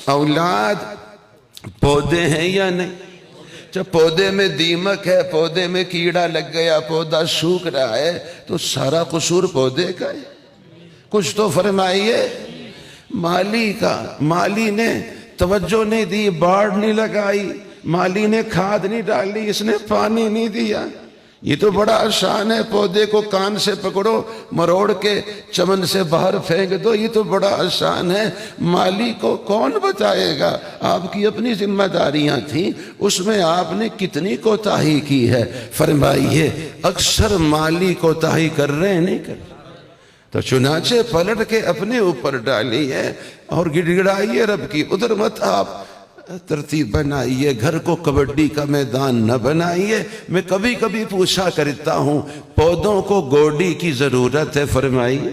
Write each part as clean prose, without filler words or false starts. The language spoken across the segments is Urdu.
اولاد پودے ہیں یا نہیں؟ جب پودے میں دیمک ہے، پودے میں کیڑا لگ گیا، پودا سوکھ رہا ہے، تو سارا قصور پودے کا ہے؟ کچھ تو فرمائیے۔ مالی کا، مالی نے توجہ نہیں دی، باڑ نہیں لگائی، مالی نے کھاد نہیں ڈالی، اس نے پانی نہیں دیا۔ یہ تو بڑا آسان ہے، پودے کو کان سے پکڑو، مروڑ کے چمن سے باہر پھینک دو، یہ تو بڑا آسان ہے۔ مالی کو کون بتائے گا؟ آپ کی اپنی ذمہ داریاں تھیں، اس میں آپ نے کتنی کوتاہی کی ہے؟ فرمائیے اکثر مالی کوتاہی کر رہے ہیں نہیں کر رہے؟ تو چنانچہ پلٹ کے اپنے اوپر ڈالی ہے اور گڑ گڑائیے رب کی۔ ادھر مت آپ ترتیب بنائیے، گھر کو کبڈی کا میدان نہ بنائیے۔ میں کبھی کبھی پوچھا کرتا ہوں، پودوں کو گوڈی کی ضرورت ہے؟ فرمائیے۔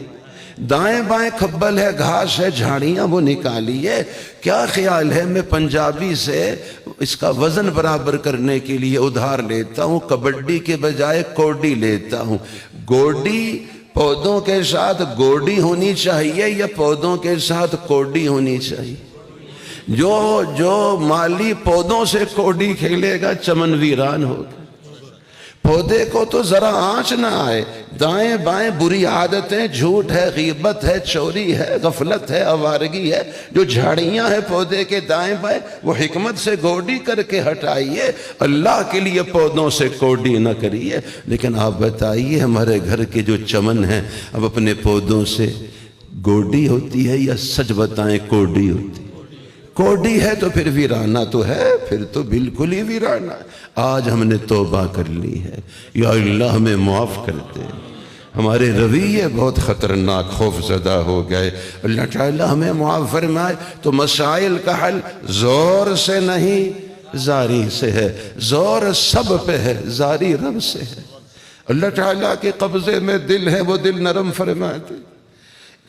دائیں بائیں کھبل ہے، گھاس ہے، جھاڑیاں، وہ نکالیے۔ کیا خیال ہے میں پنجابی سے اس کا وزن برابر کرنے کے لیے ادھار لیتا ہوں، کبڈی کے بجائے کوڈی لیتا ہوں۔ گوڈی پودوں کے ساتھ گوڈی ہونی چاہیے یا پودوں کے ساتھ کوڈی ہونی چاہیے؟ جو مالی پودوں سے کوڈی کھیلے گا چمن ویران ہوگا۔ پودے کو تو ذرا آنچ نہ آئے۔ دائیں بائیں بری عادتیں، جھوٹ ہے، غیبت ہے، چوری ہے، غفلت ہے، آوارگی ہے، جو جھاڑیاں ہیں پودے کے دائیں بائیں، وہ حکمت سے گوڈی کر کے ہٹائیے۔ اللہ کے لیے پودوں سے کوڈی نہ کریے۔ لیکن آپ بتائیے ہمارے گھر کے جو چمن ہیں، اب اپنے پودوں سے گوڈی ہوتی ہے یا سچ بتائیں کوڈی ہوتی ہے؟ کوڈی ہے تو پھر ویرانہ تو ہے، پھر تو بالکل ہی ویرانہ ہے۔ آج ہم نے توبہ کر لی ہے، یا اللہ ہمیں معاف کر دے۔ ہمارے رویے بہت خطرناک، خوف زدہ ہو گئے۔ اللہ تعالی ہمیں معاف فرمائے۔ تو مسائل کا حل زور سے نہیں، زاری سے ہے۔ زور سب پہ ہے، زاری رب سے ہے۔ اللہ تعالیٰ کے قبضے میں دل ہے، وہ دل نرم فرماتے۔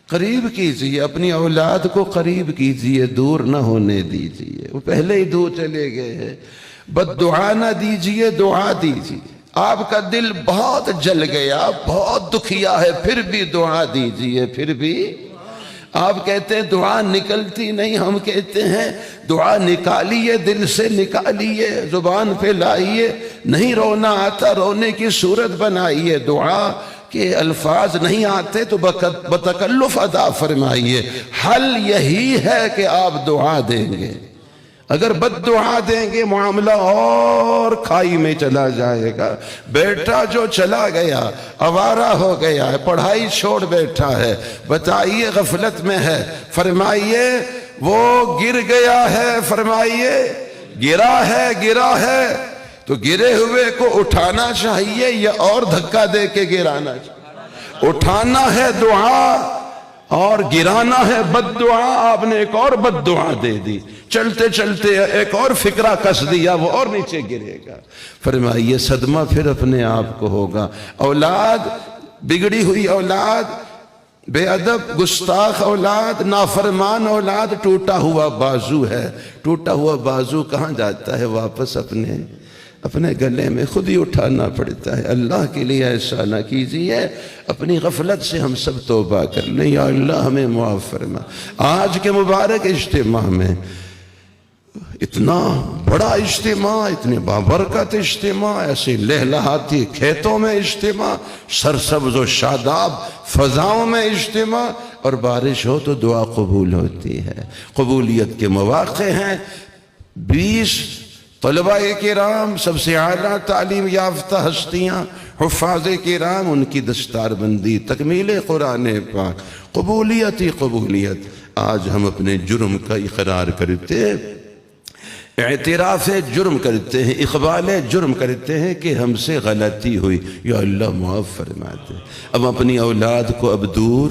قریب کیجئے، اپنی اولاد کو قریب کیجئے، دور نہ ہونے دیجئے۔ وہ پہلے ہی دور چلے گئے ہیں۔ بد دعا نہ دیجئے، دعا دیجئے۔ آپ کا دل بہت جل گیا، بہت دکھیا ہے، پھر بھی دعا دیجئے، پھر بھی۔ آپ کہتے ہیں دعا نکلتی نہیں، ہم کہتے ہیں دعا نکالیے، دل سے نکالیے، زبان پہ لائیے۔ نہیں رونا آتا، رونے کی صورت بنائیے۔ دعا کہ الفاظ نہیں آتے تو بتکلف ادا فرمائیے۔ حل یہی ہے کہ آپ دعا دیں گے۔ اگر بد دعا دیں گے معاملہ اور کھائی میں چلا جائے گا۔ بیٹا جو چلا گیا، آوارہ ہو گیا ہے، پڑھائی چھوڑ بیٹھا ہے، بتائیے غفلت میں ہے، فرمائیے وہ گر گیا ہے، فرمائیے گرا ہے تو گرے ہوئے کو اٹھانا چاہیے یا اور دھکا دے کے گرانا چاہیے؟ اٹھانا ہے دعا اور گرانا ہے بد دعا۔ آپ نے ایک اور بد دعا دے دی، چلتے چلتے ایک اور فکرہ کس دیا، وہ اور نیچے گرے گا۔ فرمائیے صدمہ پھر اپنے آپ کو ہوگا۔ اولاد بگڑی ہوئی، اولاد بے ادب گستاخ اولاد، نافرمان اولاد، ٹوٹا ہوا بازو ہے۔ ٹوٹا ہوا بازو کہاں جاتا ہے؟ واپس اپنے گلے میں خود ہی اٹھانا پڑتا ہے۔ اللہ کے لیے ایسا نہ کیجیے۔ اپنی غفلت سے ہم سب توبہ کر لیں، یا اللہ ہمیں معاف فرما۔ آج کے مبارک اجتماع میں اتنا بڑا اجتماع، اتنے بابرکت اجتماع، ایسے لہلہاتی کھیتوں میں اجتماع، سرسبز و شاداب فضاؤں میں اجتماع، اور بارش ہو تو دعا قبول ہوتی ہے۔ قبولیت کے مواقع ہیں۔ 20 طلباء کرام، سب سے اعلیٰ تعلیم یافتہ ہستیاں، حفاظ کرام، ان کی دستار بندی، تکمیل قرآن پاک، قبولیت ہی قبولیت۔ آج ہم اپنے جرم کا اقرار کرتے ہیں، اعتراف جرم کرتے ہیں، اقبال جرم کرتے ہیں کہ ہم سے غلطی ہوئی، یا اللہ معاف فرماتے۔ اب اپنی اولاد کو اب دور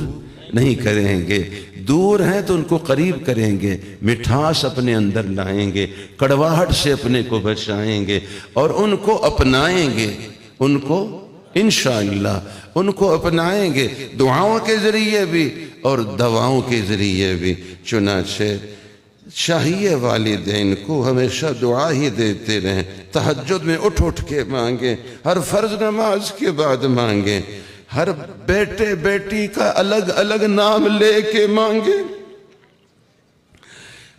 نہیں کریں گے، دور ہیں تو ان کو قریب کریں گے، مٹھاس اپنے اندر لائیں گے، کڑواہٹ سے اپنے کو بچائیں گے، اور ان کو اپنائیں گے، ان کو انشاءاللہ ان کو اپنائیں گے، دعاؤں کے ذریعے بھی اور دواؤں کے ذریعے بھی۔ چنانچہ چاہیے والدین کو ہمیشہ دعا ہی دیتے رہیں، تہجد میں اٹھ کے مانگیں، ہر فرض نماز کے بعد مانگیں، ہر بیٹے بیٹی کا الگ الگ نام لے کے مانگیں۔